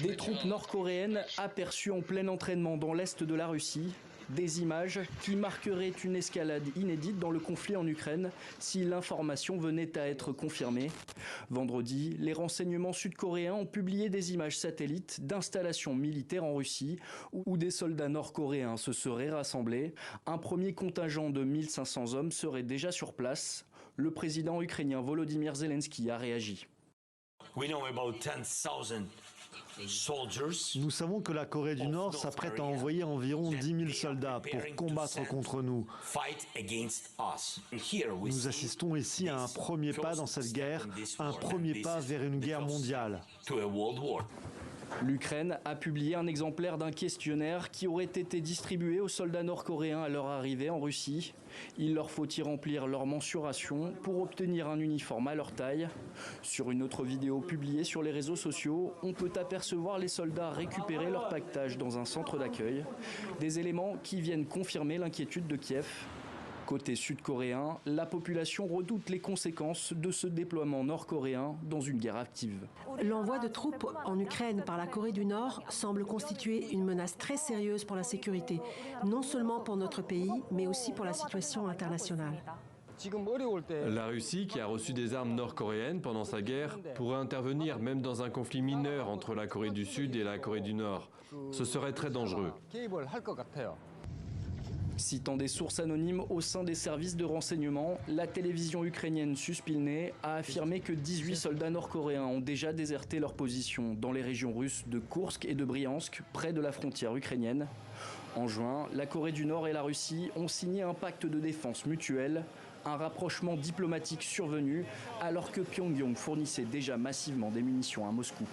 Des troupes nord-coréennes aperçues en plein entraînement dans l'est de la Russie. Des images qui marqueraient une escalade inédite dans le conflit en Ukraine si l'information venait à être confirmée. Vendredi, les renseignements sud-coréens ont publié des images satellites d'installations militaires en Russie où des soldats nord-coréens se seraient rassemblés. Un premier contingent de 1500 hommes serait déjà sur place. Le président ukrainien Volodymyr Zelensky a réagi. Nous savons que la Corée du Nord s'apprête à envoyer environ 10 000 soldats pour combattre contre nous. Nous assistons ici à un premier pas dans cette guerre, un premier pas vers une guerre mondiale. L'Ukraine a publié un exemplaire d'un questionnaire qui aurait été distribué aux soldats nord-coréens à leur arrivée en Russie. Il leur faut y remplir leur mensuration pour obtenir un uniforme à leur taille. Sur une autre vidéo publiée sur les réseaux sociaux, on peut apercevoir les soldats récupérer leur pactage dans un centre d'accueil. Des éléments qui viennent confirmer l'inquiétude de Kiev. Côté sud-coréen, la population redoute les conséquences de ce déploiement nord-coréen dans une guerre active. L'envoi de troupes en Ukraine par la Corée du Nord semble constituer une menace très sérieuse pour la sécurité, non seulement pour notre pays, mais aussi pour la situation internationale. La Russie, qui a reçu des armes nord-coréennes pendant sa guerre, pourrait intervenir même dans un conflit mineur entre la Corée du Sud et la Corée du Nord. Ce serait très dangereux. Citant des sources anonymes au sein des services de renseignement, la télévision ukrainienne Suspilne a affirmé que 18 soldats nord-coréens ont déjà déserté leur position dans les régions russes de Koursk et de Briansk, près de la frontière ukrainienne. En juin, la Corée du Nord et la Russie ont signé un pacte de défense mutuelle, un rapprochement diplomatique survenu alors que Pyongyang fournissait déjà massivement des munitions à Moscou.